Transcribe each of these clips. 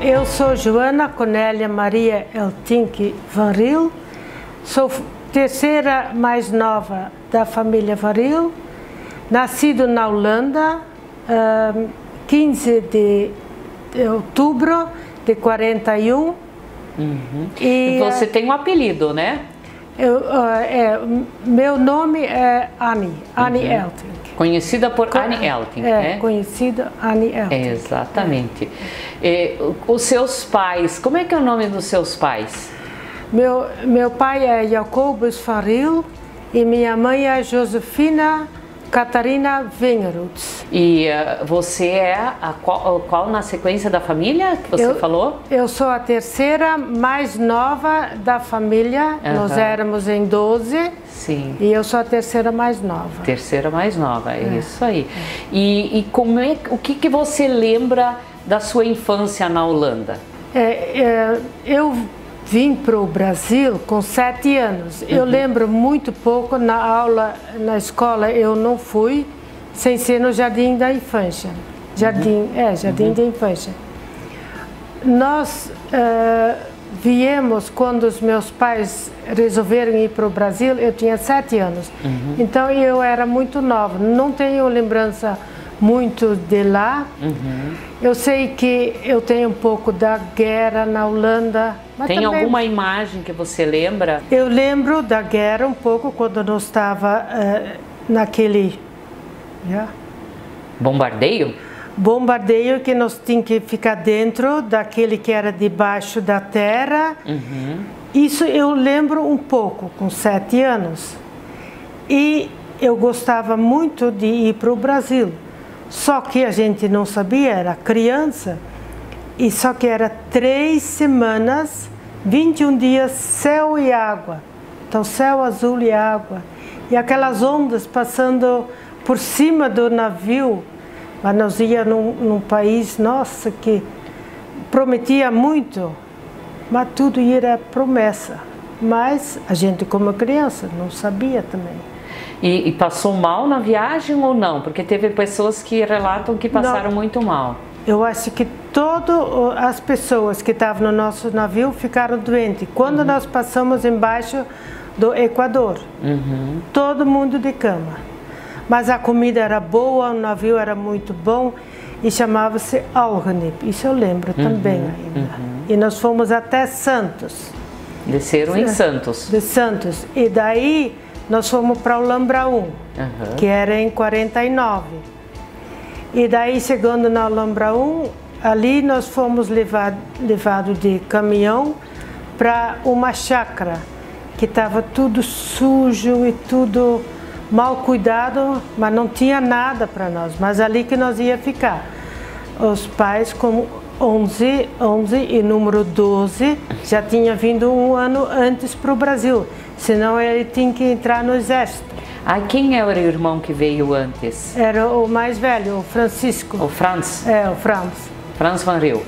Eu sou Joana Cornélia Maria Eltink Van Riel, sou terceira mais nova da família Van Riel, nascido na Holanda, 15 de outubro de 41. E você tem um apelido, né? Meu nome é Annie Eltink. Conhecida por Annie Eltink, né? Conhecida Annie Eltink. Exatamente. Os seus pais, como é que é o nome dos seus pais? Meu pai é Jacobus Van Riel e minha mãe é Josefina Catarina Wengerutz. E você é qual na sequência da família que você falou? Eu sou a terceira mais nova da família, nós éramos em 12. Sim. E eu sou a terceira mais nova. Terceira mais nova, é isso aí. E como o que você lembra da sua infância na Holanda? Eu vim para o Brasil com 7 anos. Eu lembro muito pouco, na aula, na escola eu não fui, sem ser no Jardim da Infância. Jardim da Infância. Nós viemos quando os meus pais resolveram ir para o Brasil, eu tinha 7 anos. Então eu era muito nova, não tenho lembrança muito de lá. Eu sei que eu tenho um pouco da guerra na Holanda. Mas tem também alguma imagem que você lembra? Eu lembro da guerra um pouco quando nós estava naquele bombardeio? Bombardeio que nós tínhamos que ficar dentro daquele que era debaixo da terra. Isso eu lembro um pouco, com 7 anos. E eu gostava muito de ir para o Brasil. Só que a gente não sabia, era criança. E só que era 3 semanas, 21 dias, céu e água. Então céu azul e água. E aquelas ondas passando por cima do navio. Mas nós íamos num país, nossa, que prometia muito, mas tudo era promessa. Mas a gente, como criança, não sabia também. E passou mal na viagem ou não? Porque teve pessoas que relatam que passaram muito mal. Eu acho que todas as pessoas que estavam no nosso navio ficaram doentes. Quando nós passamos embaixo do Equador, todo mundo de cama. Mas a comida era boa, o navio era muito bom e chamava-se Algenip. Isso eu lembro também ainda. E nós fomos até Santos. Desceram em Santos. De Santos. E daí nós fomos para o Lambraum, que era em 49. E daí, chegando na Lambraum, ali nós fomos levados de caminhão para uma chácara, que estava tudo sujo e tudo mal cuidado, mas não tinha nada para nós, mas ali que nós ia ficar. Os pais com 11 e número 12 já tinha vindo um ano antes para o Brasil, senão ele tinha que entrar no exército. Quem era o irmão que veio antes? Era o mais velho, o Francisco. O Franz? O Franz. Franz Van Riel.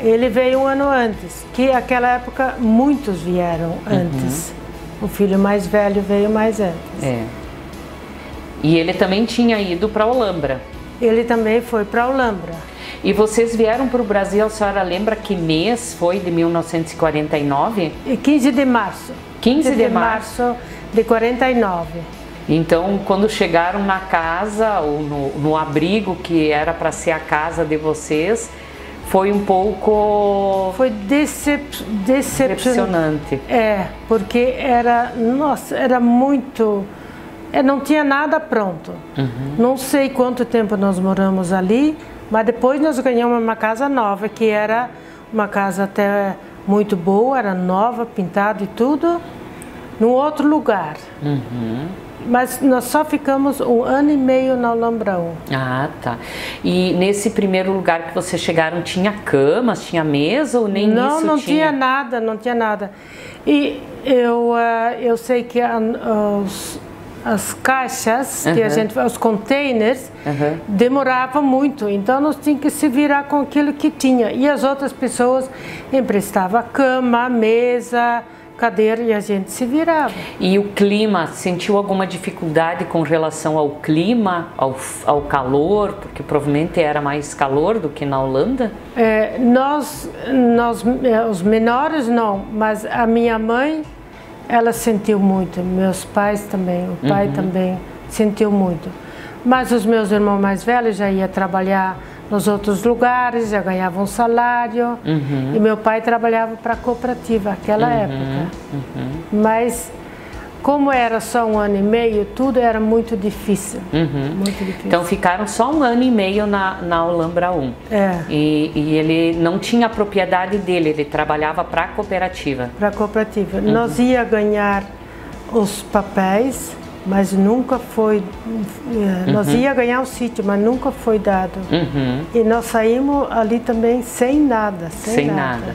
Ele veio um ano antes, que naquela época muitos vieram antes. O filho mais velho veio mais antes. E ele também tinha ido para Olambra. Ele também foi para Olambra. E vocês vieram para o Brasil, a senhora lembra que mês foi de 1949? 15 de março. 15 de março de 49. Então, quando chegaram na casa, ou no abrigo que era para ser a casa de vocês, foi um pouco... Foi decepcionante. Porque era muito... não tinha nada pronto. Não sei quanto tempo nós moramos ali, mas depois nós ganhamos uma casa nova, que era uma casa até muito boa, era nova, pintada e tudo, num outro lugar. Mas nós só ficamos 1 ano e meio na Lambraum. Tá. E nesse primeiro lugar que vocês chegaram, tinha camas, tinha mesa ou nem isso tinha? Não tinha nada, não tinha nada. E eu sei que as caixas, que a gente, os containers, demoravam muito, então nós tínhamos que se virar com aquilo que tinha. E as outras pessoas emprestavam cama, mesa, cadeira e a gente se virava. E o clima, sentiu alguma dificuldade com relação ao clima, ao calor? Porque provavelmente era mais calor do que na Holanda? Os menores não, mas a minha mãe, ela sentiu muito, meus pais também, o pai também sentiu muito. Mas os meus irmãos mais velhos já iam trabalhar nos outros lugares, já ganhavam um salário, e meu pai trabalhava para a cooperativa naquela época. Mas como era só 1 ano e meio, tudo era muito difícil, muito difícil. Então ficaram só 1 ano e meio na Alhambra 1. E ele não tinha a propriedade dele, ele trabalhava para a cooperativa. Para a cooperativa. Nós ia ganhar os papéis, mas nunca foi, nós ia ganhar o sítio, mas nunca foi dado. E nós saímos ali também sem nada. Sem nada.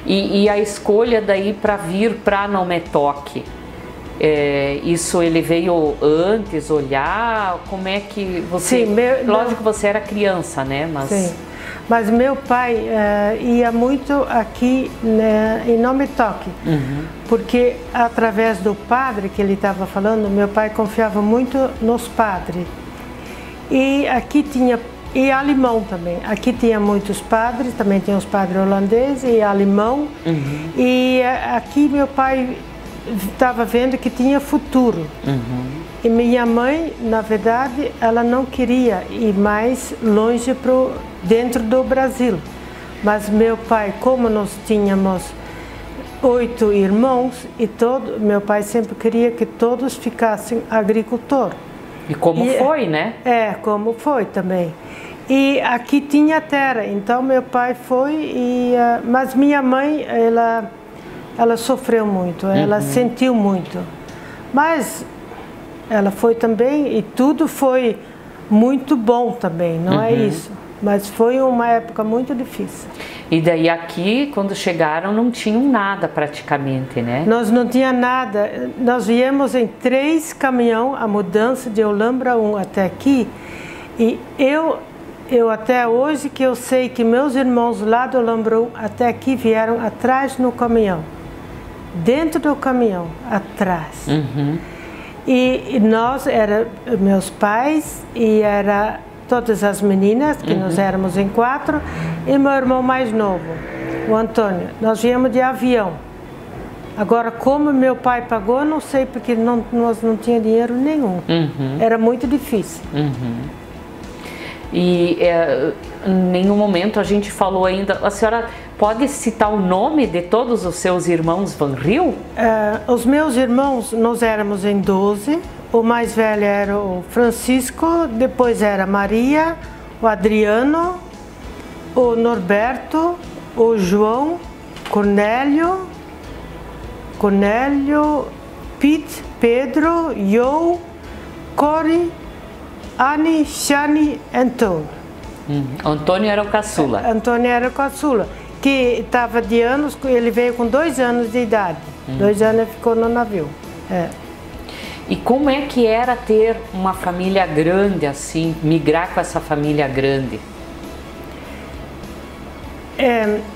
E a escolha daí para vir para Nometok, isso ele veio antes olhar? Como é que você... Sim, lógico que você era criança, né? Mas... Sim. Mas meu pai ia muito aqui, né, em Nometok, porque através do padre que ele estava falando, meu pai confiava muito nos padres. E aqui tinha, e alemão também, aqui tinha muitos padres, também tinha os padres holandeses e alemão. E aqui meu pai estava vendo que tinha futuro. E minha mãe, na verdade, ela não queria ir mais longe dentro do Brasil. Mas meu pai, como nós tínhamos 8 irmãos, meu pai sempre queria que todos ficassem agricultor. E como foi, né? Como foi também. E aqui tinha terra, então meu pai foi, mas minha mãe, ela sofreu muito, ela sentiu muito. Mas ela foi também, e tudo foi muito bom também, não é isso. Mas foi uma época muito difícil. E daí aqui, quando chegaram, não tinham nada praticamente, né? Nós não tinha nada. Nós viemos em 3 caminhões, a mudança de Alhambra 1 até aqui. E eu até hoje que eu sei que meus irmãos lá do Alhambra 1 até aqui vieram atrás no caminhão. Dentro do caminhão, atrás. E nós, meus pais, e era todas as meninas, que nós éramos em 4, e meu irmão mais novo, o Antônio. Nós viemos de avião. Agora, como meu pai pagou, não sei, porque nós não tínhamos dinheiro nenhum. Era muito difícil. E em nenhum momento a gente falou ainda... A senhora pode citar o nome de todos os seus irmãos Van Riel? Os meus irmãos, nós éramos em 12. O mais velho era o Francisco, depois era Maria, o Adriano, o Norberto, o João, Cornélio, Pete, Pedro, eu, Cori, Anne, Shani, Antônio. Antônio era o caçula. Antônio era o caçula, que estava de anos, ele veio com 2 anos de idade. 2 anos ele ficou no navio. E como é que era ter uma família grande assim, migrar com essa família grande?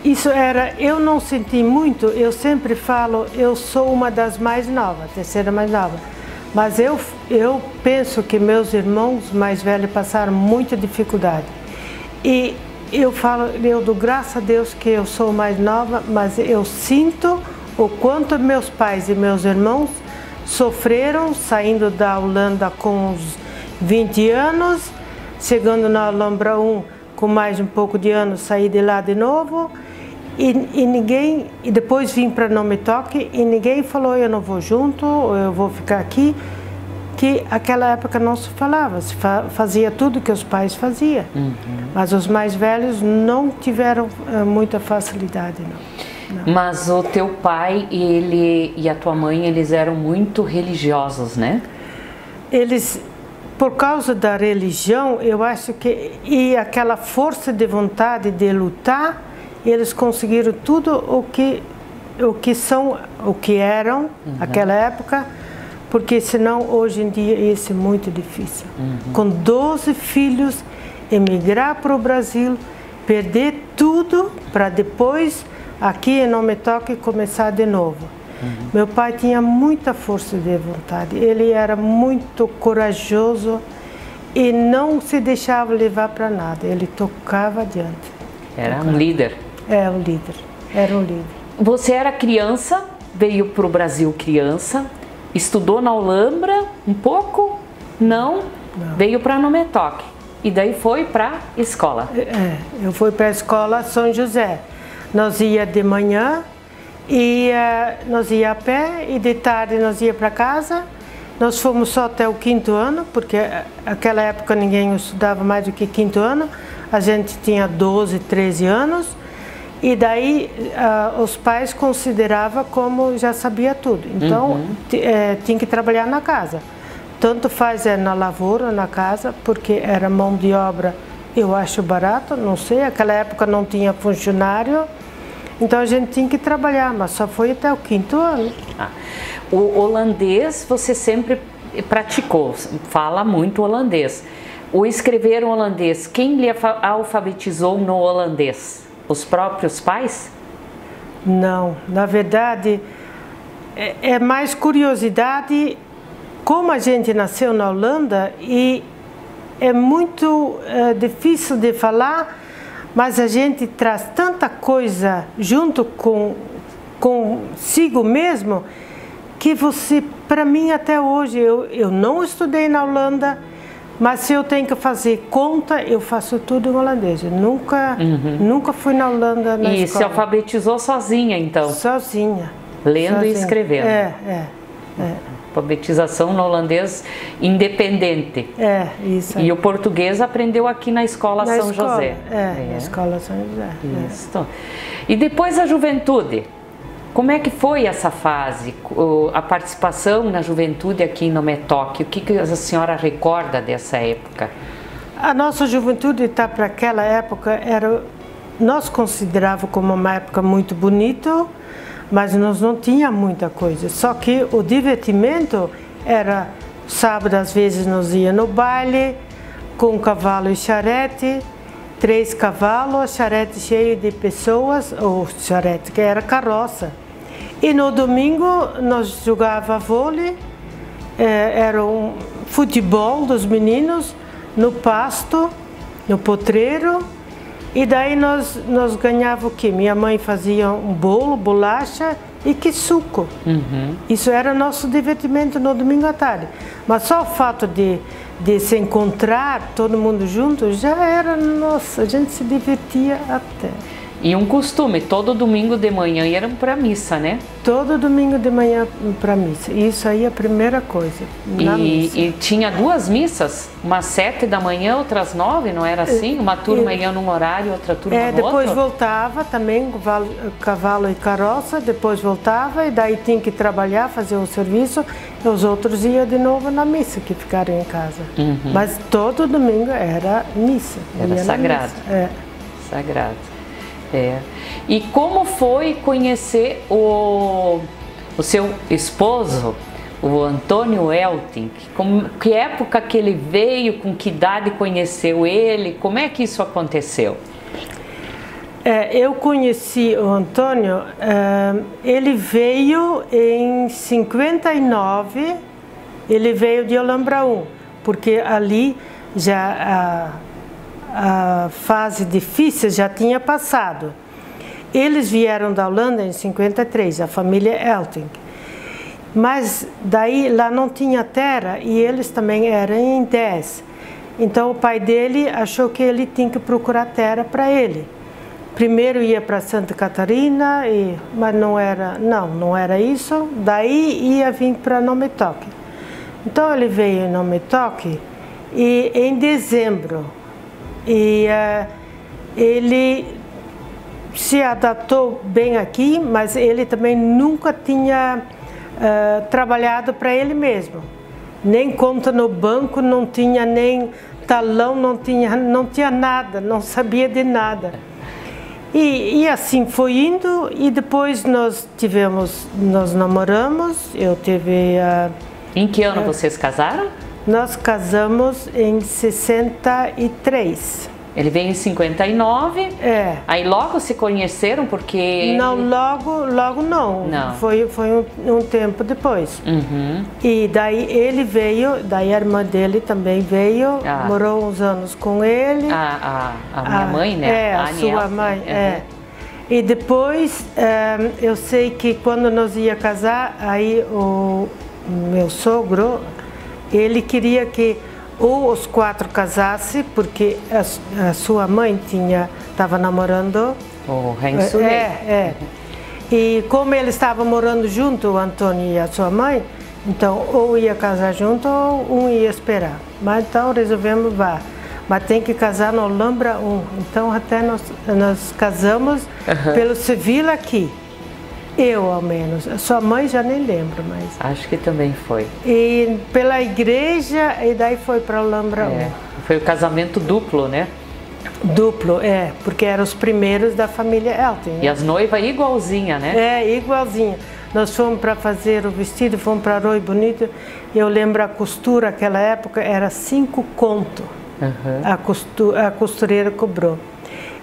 Isso era, eu não senti muito, eu sempre falo, eu sou uma das mais novas, terceira mais nova. Mas eu penso que meus irmãos mais velhos passaram muita dificuldade. E eu dou graças a Deus que eu sou mais nova, mas eu sinto o quanto meus pais e meus irmãos sofreram saindo da Holanda com uns 20 anos, chegando na Alhambra 1 com mais um pouco de anos, saí de lá de novo, e depois vim para Nometok e ninguém falou eu não vou junto, ou eu vou ficar aqui, que naquela época não se falava, se fazia tudo que os pais faziam, mas os mais velhos não tiveram muita facilidade, não. Mas o teu pai e a tua mãe, eles eram muito religiosos, né? Eles, por causa da religião, eu acho que, e aquela força de vontade de lutar, eles conseguiram tudo o que eram naquela época, porque senão hoje em dia isso é muito difícil. Com 12 filhos, emigrar para o Brasil, perder tudo para depois aqui Não Me Toque e começar de novo. Meu pai tinha muita força de vontade, ele era muito corajoso e não se deixava levar para nada, ele tocava adiante. Era um líder. É, um líder, era um líder. Você era criança, veio para o Brasil criança, estudou na Alhambra um pouco? Não. Veio para Não Me Toque e daí foi para a escola. Eu fui para a escola São José. Nós ia de manhã e nós ia a pé e de tarde nós ia para casa. Nós fomos só até o 5º ano, porque naquela época ninguém estudava mais do que 5º ano. A gente tinha 12, 13 anos e daí os pais consideravam como já sabia tudo. Então tinha que trabalhar na casa. Tanto faz na lavoura, na casa, porque era mão de obra, eu acho barato, não sei. Naquela época não tinha funcionário. Então a gente tinha que trabalhar, mas só foi até o 5º ano. O holandês você sempre praticou, fala muito holandês. O escrever holandês, quem lhe alfabetizou no holandês? Os próprios pais? Não, na verdade é mais curiosidade. Como a gente nasceu na Holanda e é muito difícil de falar, mas a gente traz tanta coisa junto consigo mesmo que você, para mim até hoje, eu não estudei na Holanda, mas se eu tenho que fazer conta, eu faço tudo em holandês. Eu nunca fui na Holanda na escola. E se alfabetizou sozinha então? Sozinha. Lendo e escrevendo? É. Alfabetização no holandês independente. Isso. E o português aprendeu aqui na escola São José. Na escola São José. Isso. E depois a juventude, como é que foi essa fase? A participação na juventude aqui em Não Me Toque, o que a senhora recorda dessa época? A nossa juventude para aquela época nós considerávamos como uma época muito bonita, mas nós não tinha muita coisa. Só que o divertimento era sábado, às vezes nós ia no baile com cavalo e charrete, 3 cavalos, charrete cheio de pessoas, ou charrete que era carroça. E no domingo nós jogava vôlei, era um futebol dos meninos no pasto, no potreiro. E daí nós ganhávamos o quê? Minha mãe fazia um bolo, bolacha e que suco. Isso era nosso divertimento no domingo à tarde. Mas só o fato de se encontrar todo mundo junto já era, nossa, a gente se divertia até. E um costume, todo domingo de manhã iam para a missa, né? Todo domingo de manhã para a missa. Isso aí é a primeira coisa. E tinha 2 missas? Umas 7 da manhã, outras 9, não era assim? Uma turma ia num horário, outra turma no outro? Depois voltava também, cavalo e carroça, depois voltava e daí tinha que trabalhar, fazer o serviço, e os outros iam de novo na missa, que ficaram em casa. Mas todo domingo era missa. Era sagrado. Sagrado. E como foi conhecer o seu esposo, o Antônio Elting? Que época que ele veio, com que idade conheceu ele? Como é que isso aconteceu? Eu conheci o Antônio, ele veio em 59, ele veio de Alhambra 1, porque ali já a fase difícil já tinha passado. Eles vieram da Holanda em 53, a família Elting. Mas daí lá não tinha terra e eles também eram em 10. Então o pai dele achou que ele tinha que procurar terra para ele. Primeiro ia para Santa Catarina, mas não era isso. Daí ia vir para Não Me Toque. Então ele veio em Não Me Toque e em dezembro. E ele se adaptou bem aqui, mas ele também nunca tinha trabalhado para ele mesmo. Nem conta no banco, não tinha nem talão, não tinha nada, não sabia de nada. E assim foi indo e depois nós namoramos, eu tive... Em que ano vocês casaram? Nós casamos em 63. Ele veio em 59. É. Aí logo se conheceram porque... Não, logo não. Não. Foi um tempo depois. E daí ele veio, daí a irmã dele também veio, morou uns anos com ele. A minha mãe, né? A sua mãe, E depois, eu sei que quando nós ia casar, aí o meu sogro, ele queria que ou os 4 casassem, porque a sua mãe estava namorando o Heng Sulei. E como eles estavam morando junto, o Antônio e a sua mãe, então ou ia casar junto ou um ia esperar. Mas então resolvemos, mas tem que casar no Alhambra 1. Então até nós casamos pelo civil aqui. Eu, ao menos. A sua mãe já nem lembro, mas... Acho que também foi. E pela igreja, e daí foi para o Alhambra 1. Foi o casamento duplo, né? Duplo, porque eram os primeiros da família Elting. E as noivas igualzinha, né? Igualzinha. Nós fomos para fazer o vestido, fomos para Arroio Bonito. Eu lembro a costura, naquela época, era 5 conto. A costureira cobrou.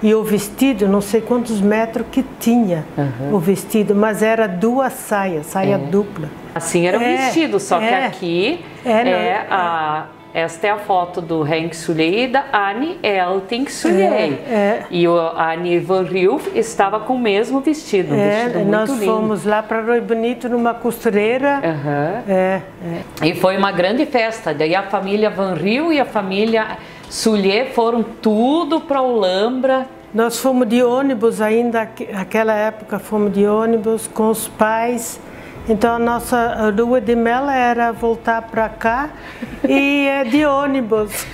E o vestido, não sei quantos metros que tinha o vestido, mas era 2 saias, saia dupla. Assim era o vestido, só que aqui esta é a foto do Heng Sulei e da Annie Elting Sulei. E a Annie Van Riel estava com o mesmo vestido, um vestido muito nós lindo. Fomos lá para Arroio Bonito numa costureira. E foi uma grande festa. Daí a família Van Riel e a família Sulei foram tudo para o Alhambra. Nós fomos de ônibus ainda, naquela época fomos de ônibus com os pais. Então a nossa lua de mel era voltar para cá e de ônibus.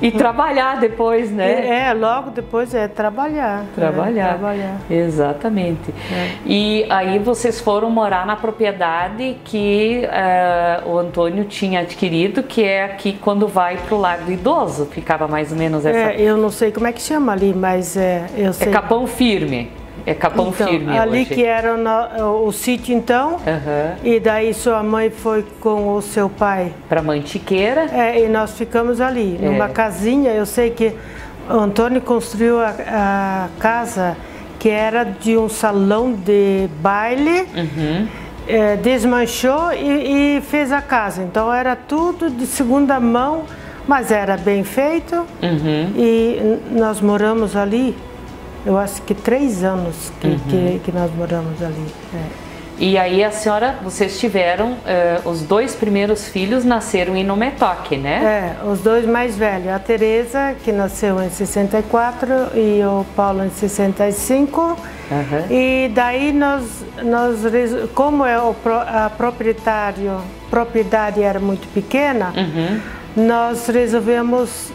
E trabalhar depois, né? Logo depois trabalhar. Trabalhar. Exatamente. E aí vocês foram morar na propriedade que o Antônio tinha adquirido, que é aqui quando vai para o Largo do Idoso. Ficava mais ou menos essa... eu não sei como é que chama ali, mas eu sei. É Capão Firme. É Capão Firme ali hoje. Que era o sítio então, e daí sua mãe foi com o seu pai para Mantiqueira. E nós ficamos ali, numa casinha. Eu sei que o Antônio construiu a casa que era de um salão de baile, desmanchou e fez a casa. Então era tudo de segunda mão, mas era bem feito. E nós moramos ali. Eu acho que 3 anos que nós moramos ali. E aí a senhora, vocês tiveram, os 2 primeiros filhos nasceram em Nometoque, né? Os 2 mais velhos. A Teresa, que nasceu em 64, e o Paulo em 65. E daí como a propriedade era muito pequena, nós resolvemos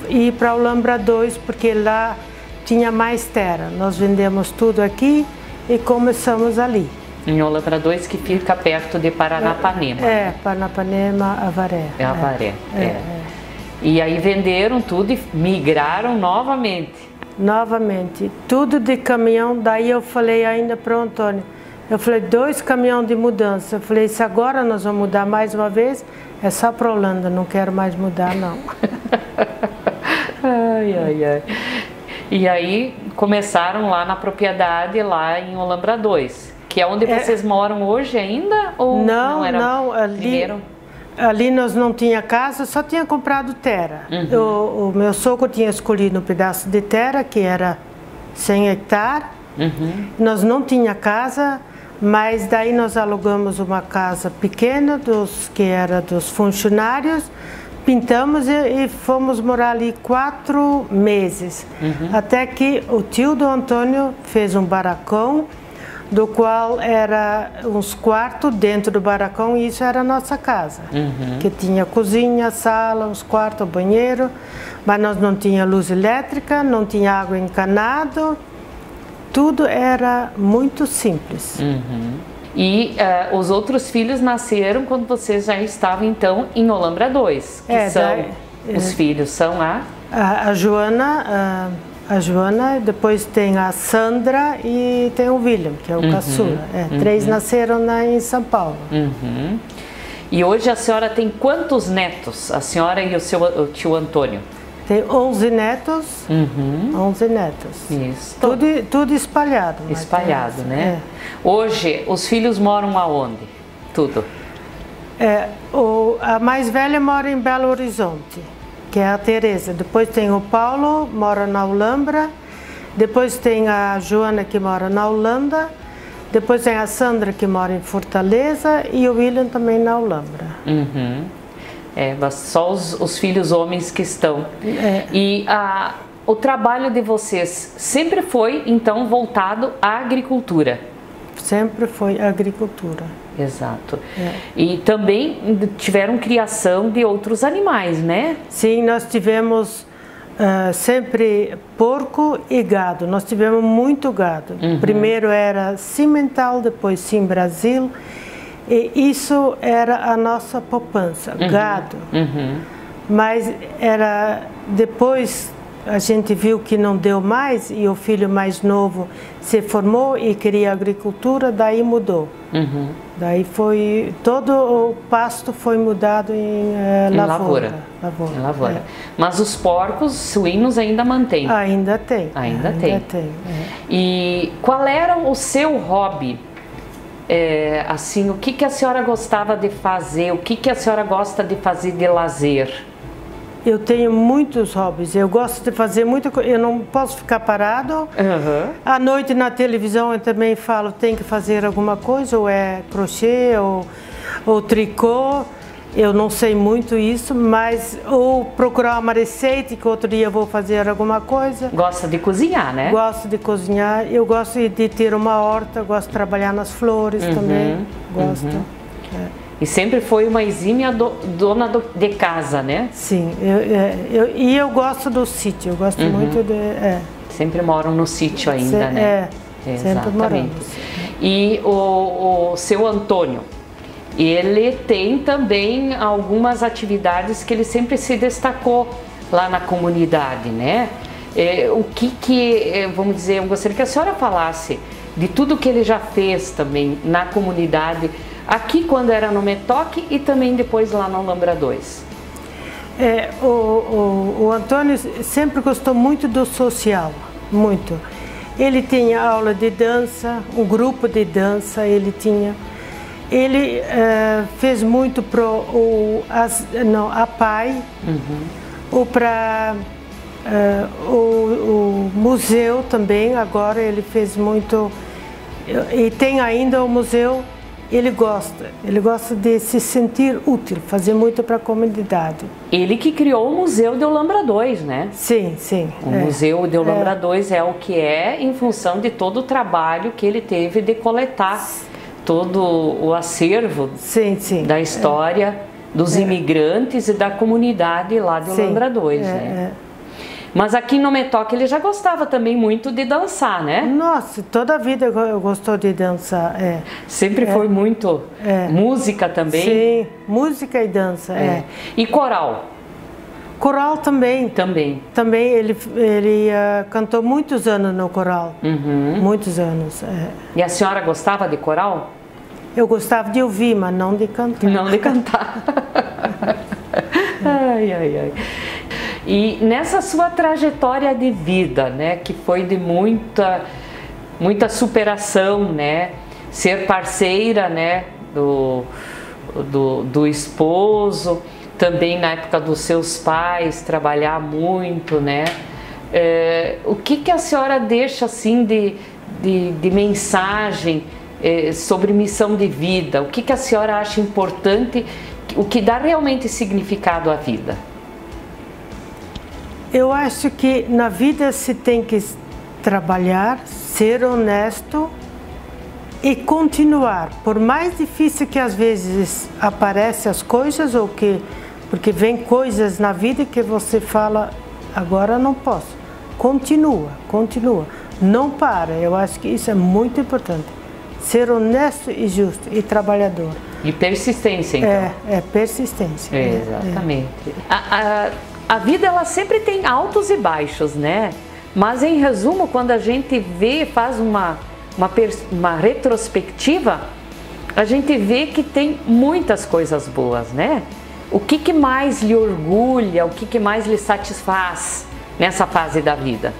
ir para o Alhambra 2, porque lá tinha mais terra. Nós vendemos tudo aqui e começamos ali. Em Alhambra 2, que fica perto de Paranapanema. Paranapanema, Avaré. Avaré. E aí venderam tudo e migraram novamente. Novamente. Tudo de caminhão. Daí eu falei ainda para o Antônio. Eu falei, 2 caminhões de mudança. Eu falei, se agora nós vamos mudar mais uma vez, é só para a Holanda. Não quero mais mudar, não. E aí começaram lá na propriedade, lá em Alhambra 2, que é onde vocês moram hoje ainda? Ou não, ali nós não tinha casa, só tinha comprado terra. O meu sogro tinha escolhido um pedaço de terra que era 100 hectares. Nós não tinha casa, mas daí nós alugamos uma casa pequena, que era dos funcionários. Pintamos e fomos morar ali 4 meses, até que o tio do Antônio fez um barracão, do qual era uns quartos dentro do barracão, e isso era a nossa casa, que tinha cozinha, sala, uns quartos, banheiro, mas nós não tinha luz elétrica, não tinha água encanada, tudo era muito simples. E os outros filhos nasceram quando vocês já estavam, então, em Alhambra 2, que são os filhos, são a Joana, depois tem a Sandra e tem o William, que é o caçula. 3 nasceram em São Paulo. E hoje a senhora tem quantos netos, a senhora e o tio Antônio? Tem 11 netos, 11 netos. Isso. Tudo espalhado. Espalhado, né? Hoje, os filhos moram aonde? Tudo? A mais velha mora em Belo Horizonte, que é a Tereza. Depois tem o Paulo, mora na Ulambra. Depois tem a Joana, que mora na Holanda. Depois tem a Sandra, que mora em Fortaleza. E o William também na Ulambra. Só os filhos homens que estão. E o trabalho de vocês sempre foi, então, voltado à agricultura? Sempre foi agricultura. Exato. E também tiveram criação de outros animais, né? Sim, nós tivemos sempre porco e gado. Nós tivemos muito gado. Primeiro era Cimental, depois Sim Brasil. E isso era a nossa poupança, gado. Mas depois a gente viu que não deu mais e o filho mais novo se formou e queria agricultura, daí mudou. Daí todo o pasto foi mudado em lavoura. Em lavoura. Mas os porcos, suínos ainda mantém? Ainda tem. Ainda tem. E qual era o seu hobby? Assim, o que a senhora gostava de fazer? O que a senhora gosta de fazer de lazer? Eu tenho muitos hobbies. Eu gosto de fazer muita coisa. Eu não posso ficar parado. À noite na televisão eu também falo, tem que fazer alguma coisa, ou é crochê, ou tricô. Eu não sei muito isso, mas ou procurar uma receita que outro dia eu vou fazer alguma coisa. Gosta de cozinhar, né? Gosto de cozinhar. Eu gosto de ter uma horta, gosto de trabalhar nas flores também. Gosto. E sempre foi uma exímia dona de casa, né? Sim. Eu gosto do sítio. Eu gosto muito de... Sempre moram no sítio ainda, né? Sempre moramos. E o seu Antônio, ele tem também algumas atividades que ele sempre se destacou lá na comunidade, né? Vamos dizer, eu gostaria que a senhora falasse de tudo que ele já fez também na comunidade, aqui quando era no Metoque e também depois lá no Ulambra 2. O Antônio sempre gostou muito do social, muito. Ele tinha aula de dança, um grupo de dança, ele fez muito para a PAI, ou para o museu também. Agora ele fez muito, e tem ainda o museu. Ele gosta de se sentir útil, fazer muito para a comunidade. Ele que criou o Museu de Ulambra 2, né? Sim, sim. O Museu de Ulambra 2 é o que é em função de todo o trabalho que ele teve de coletar todo o acervo da história dos imigrantes e da comunidade lá de Ulambra 2, né? Mas aqui no Metoque ele já gostava também muito de dançar, né? Nossa, toda a vida eu gostou de dançar, Sempre foi muito música também? Sim, música e dança, E coral? Coral também. Também. Também ele cantou muitos anos no coral, muitos anos. E a senhora gostava de coral? Eu gostava de ouvir, mas não de cantar. Não de cantar. Ai, ai, ai. E nessa sua trajetória de vida, né, que foi de muita superação, né, ser parceira, né, do esposo, também na época dos seus pais, trabalhar muito, né, o que a senhora deixa assim de mensagem sobre missão de vida? O que a senhora acha importante, o que dá realmente significado à vida? Eu acho que na vida se tem que trabalhar, ser honesto e continuar. Por mais difícil que às vezes aparecem as coisas, porque vem coisas na vida que você fala, agora não posso. Continua. Não para. Eu acho que isso é muito importante. Ser honesto e justo e trabalhador. E persistência, então. Persistência. Exatamente. A vida ela sempre tem altos e baixos, né? Mas em resumo, quando a gente faz uma retrospectiva, a gente vê que tem muitas coisas boas, né? o que mais lhe orgulha, o que mais lhe satisfaz nessa fase da vida?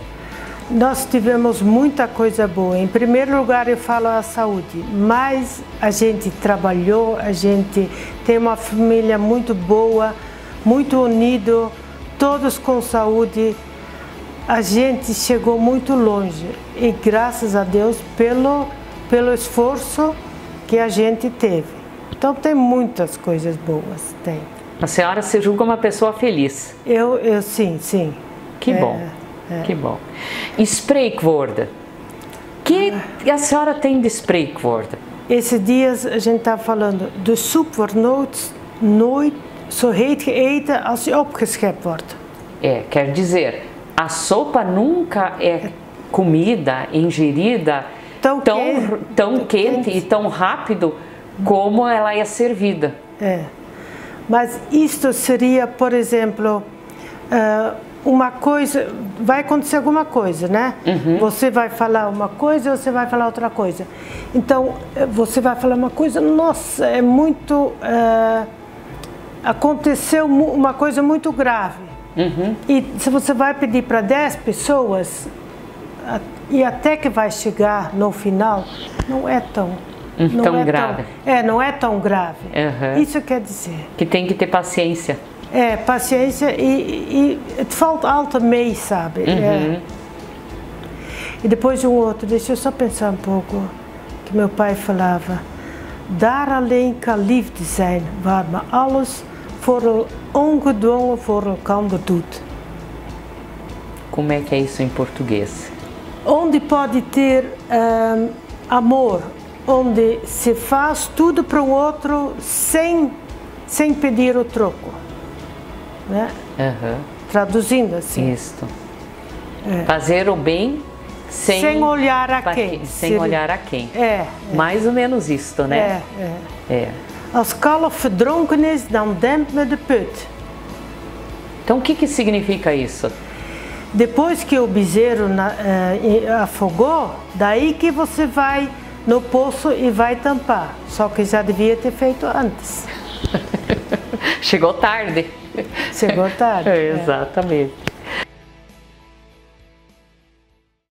Nós tivemos muita coisa boa. Em primeiro lugar, eu falo a saúde, mas a gente trabalhou, a gente tem uma família muito boa, muito unido, todos com saúde. A gente chegou muito longe e graças a Deus pelo esforço que a gente teve. Então tem muitas coisas boas, tem. A senhora se julga uma pessoa feliz? Eu sim, sim. Que bom. Que bom. Spreekwoorden. O que a senhora tem de spreekwoorden? Esses dias a gente estava falando, de soep wordt nooit zo heet gegeten als die opgeschept wordt. Quer dizer, a sopa nunca é comida, ingerida tão quente e tão rápido como ela é servida. Mas isto seria, por exemplo, uma coisa, vai acontecer alguma coisa, né? Você vai falar uma coisa, você vai falar outra coisa. Então, você vai falar uma coisa, nossa, é muito... aconteceu uma coisa muito grave. E se você vai pedir para 10 pessoas, e até que vai chegar no final, não é tão... Tão grave. Não é tão grave. Isso quer dizer... Que tem que ter paciência. Paciência e falta alta meio, sabe? E depois um outro, deixa eu só pensar um pouco, que meu pai falava, daar alleen kan liefde zijn, waar men alles ongedwongen voor elkaar doet. Como é que é isso em português? Onde pode ter amor, onde se faz tudo para o outro sem pedir o troco. Né? Traduzindo assim. Isso. Fazer o bem sem olhar a quem. Sem olhar a quem. Mais ou menos isto, né? Als kalf verdronken is, dan dempt me de put. Então o que significa isso? Depois que o bezerro afogou, daí que você vai no poço e vai tampar. Só que já devia ter feito antes. Chegou tarde. Chegou tarde. Exatamente.